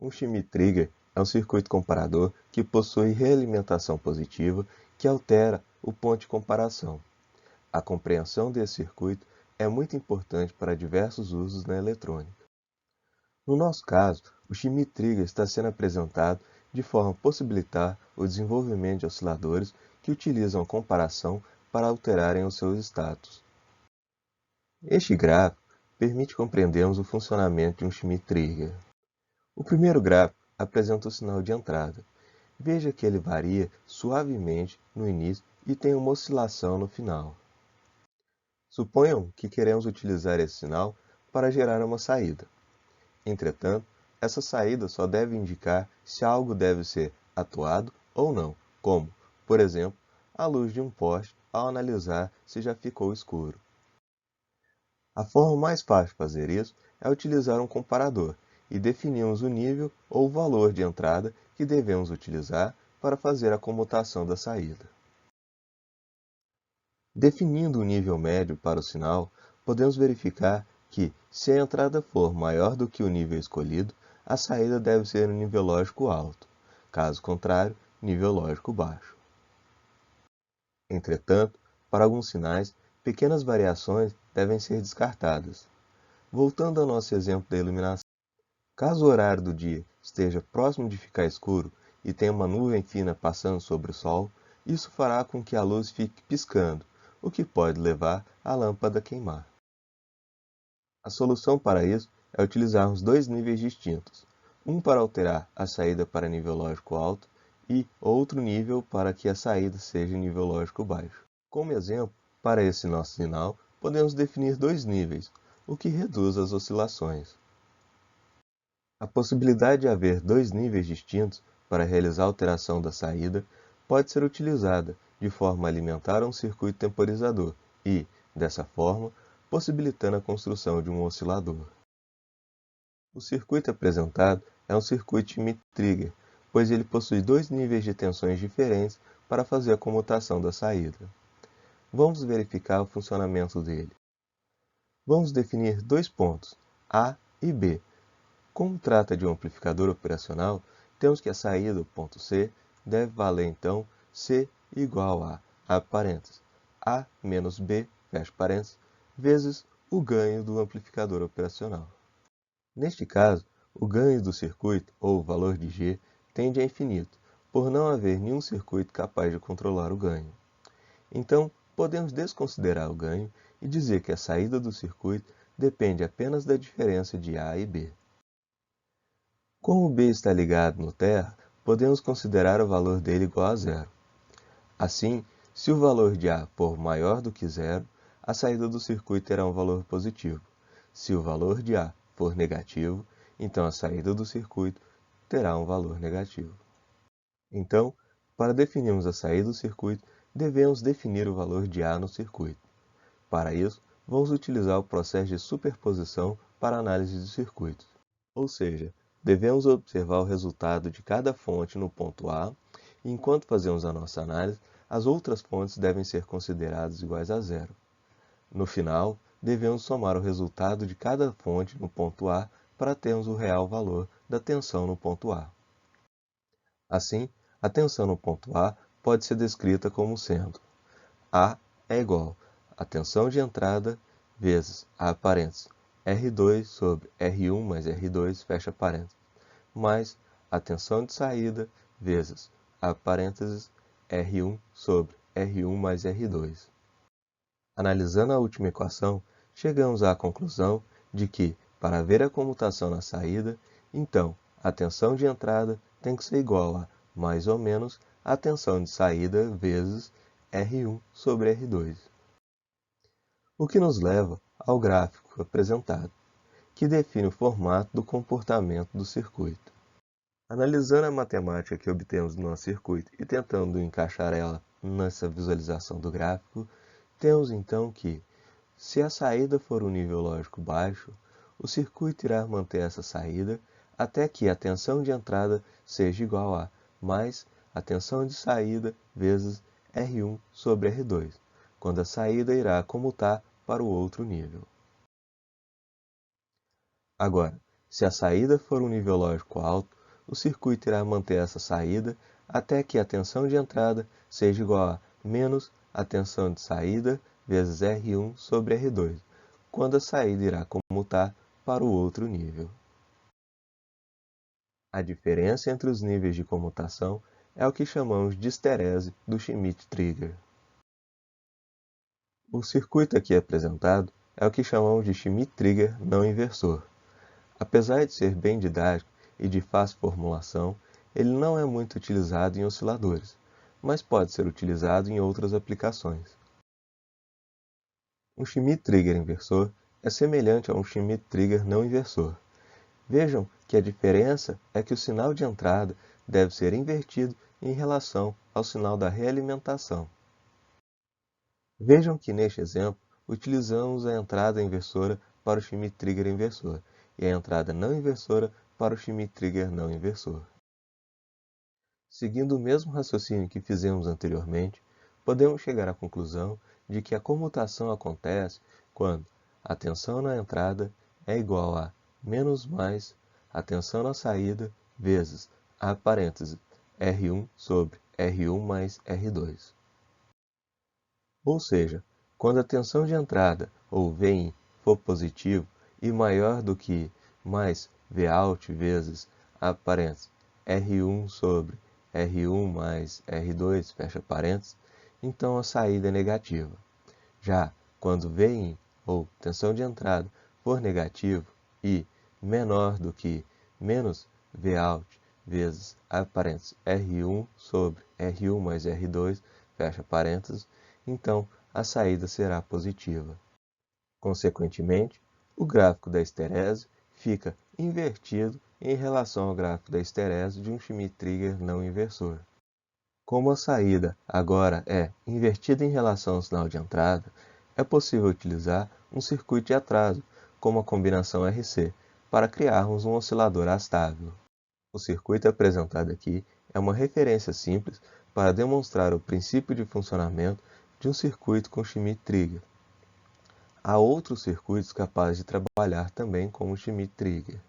Um Schmitt trigger é um circuito comparador que possui realimentação positiva que altera o ponto de comparação. A compreensão desse circuito é muito importante para diversos usos na eletrônica. No nosso caso, o Schmitt trigger está sendo apresentado de forma a possibilitar o desenvolvimento de osciladores que utilizam a comparação para alterarem os seus status. Este gráfico permite compreendermos o funcionamento de um Schmitt trigger. O primeiro gráfico apresenta o sinal de entrada. Veja que ele varia suavemente no início e tem uma oscilação no final. Suponham que queremos utilizar esse sinal para gerar uma saída. Entretanto, essa saída só deve indicar se algo deve ser atuado ou não, como, por exemplo, a luz de um poste ao analisar se já ficou escuro. A forma mais fácil de fazer isso é utilizar um comparador e definirmos o nível ou o valor de entrada que devemos utilizar para fazer a comutação da saída. Definindo o nível médio para o sinal, podemos verificar que, se a entrada for maior do que o nível escolhido, a saída deve ser um nível lógico alto, caso contrário, nível lógico baixo. Entretanto, para alguns sinais, pequenas variações devem ser descartadas. Voltando ao nosso exemplo da iluminação, caso o horário do dia esteja próximo de ficar escuro e tenha uma nuvem fina passando sobre o Sol, isso fará com que a luz fique piscando, o que pode levar a lâmpada a queimar. A solução para isso é utilizarmos dois níveis distintos, um para alterar a saída para nível lógico alto e outro nível para que a saída seja nível lógico baixo. Como exemplo, para esse nosso sinal, podemos definir dois níveis, o que reduz as oscilações. A possibilidade de haver dois níveis distintos para realizar a alteração da saída pode ser utilizada de forma a alimentar um circuito temporizador e, dessa forma, possibilitando a construção de um oscilador. O circuito apresentado é um circuito Schmitt trigger, pois ele possui dois níveis de tensões diferentes para fazer a comutação da saída. Vamos verificar o funcionamento dele. Vamos definir dois pontos, A e B. Como trata de um amplificador operacional, temos que a saída, o ponto C, deve valer então C igual a, abre parênteses, A menos B, fecha parênteses, vezes o ganho do amplificador operacional. Neste caso, o ganho do circuito, ou o valor de G, tende a infinito, por não haver nenhum circuito capaz de controlar o ganho. Então, podemos desconsiderar o ganho e dizer que a saída do circuito depende apenas da diferença de A e B. Como o B está ligado no terra, podemos considerar o valor dele igual a zero. Assim, se o valor de A for maior do que zero, a saída do circuito terá um valor positivo. Se o valor de A for negativo, então a saída do circuito terá um valor negativo. Então, para definirmos a saída do circuito, devemos definir o valor de A no circuito. Para isso, vamos utilizar o processo de superposição para análise de circuitos. Ou seja, devemos observar o resultado de cada fonte no ponto A, e enquanto fazemos a nossa análise, as outras fontes devem ser consideradas iguais a zero. No final, devemos somar o resultado de cada fonte no ponto A para termos o real valor da tensão no ponto A. Assim, a tensão no ponto A pode ser descrita como sendo A é igual a tensão de entrada vezes, abre parênteses, R2 sobre R1 mais R2, fecha parênteses, mais a tensão de saída vezes, abre parênteses, R1 sobre R1 mais R2. Analisando a última equação, chegamos à conclusão de que, para haver a comutação na saída, então a tensão de entrada tem que ser igual a, mais ou menos, a tensão de saída vezes R1 sobre R2. O que nos leva ao gráfico apresentado, que define o formato do comportamento do circuito. Analisando a matemática que obtemos do nosso circuito e tentando encaixar ela nessa visualização do gráfico, temos então que, se a saída for um nível lógico baixo, o circuito irá manter essa saída até que a tensão de entrada seja igual a mais a tensão de saída vezes R1 sobre R2, quando a saída irá comutar para o outro nível. Agora, Se a saída for um nível lógico alto, o circuito irá manter essa saída até que a tensão de entrada seja igual a menos a tensão de saída vezes R1 sobre R2, quando a saída irá comutar para o outro nível. A diferença entre os níveis de comutação é o que chamamos de esterese do Schmitt-Trigger. O circuito aqui apresentado é o que chamamos de Schmitt-Trigger não inversor. Apesar de ser bem didático e de fácil formulação, ele não é muito utilizado em osciladores, mas pode ser utilizado em outras aplicações. Um Schmitt-Trigger inversor é semelhante a um Schmitt-Trigger não inversor. Vejam que a diferença é que o sinal de entrada deve ser invertido em relação ao sinal da realimentação. Vejam que neste exemplo utilizamos a entrada inversora para o Schmitt-Trigger inversor e a entrada não inversora para o Schmitt-Trigger não inversor. Seguindo o mesmo raciocínio que fizemos anteriormente, podemos chegar à conclusão de que a comutação acontece quando a tensão na entrada é igual a menos mais a tensão na saída vezes a parêntese R1 sobre R1 mais R2. Ou seja, quando a tensão de entrada, ou Vin, for positivo e maior do que mais Vout vezes a parêntese R1 sobre R1 mais R2, fecha parênteses, então a saída é negativa. Já quando Vin, ou tensão de entrada, for negativo e menor do que menos Vout vezes a parêntese R1 sobre R1 mais R2, fecha parênteses, então a saída será positiva. Consequentemente, o gráfico da esterese fica invertido em relação ao gráfico da esterese de um Schmitt-Trigger não inversor. Como a saída agora é invertida em relação ao sinal de entrada, é possível utilizar um circuito de atraso, como a combinação RC, para criarmos um oscilador astável. O circuito apresentado aqui é uma referência simples para demonstrar o princípio de funcionamento de um circuito com Schmitt-Trigger. Há outros circuitos capazes de trabalhar também como Schmitt-Trigger.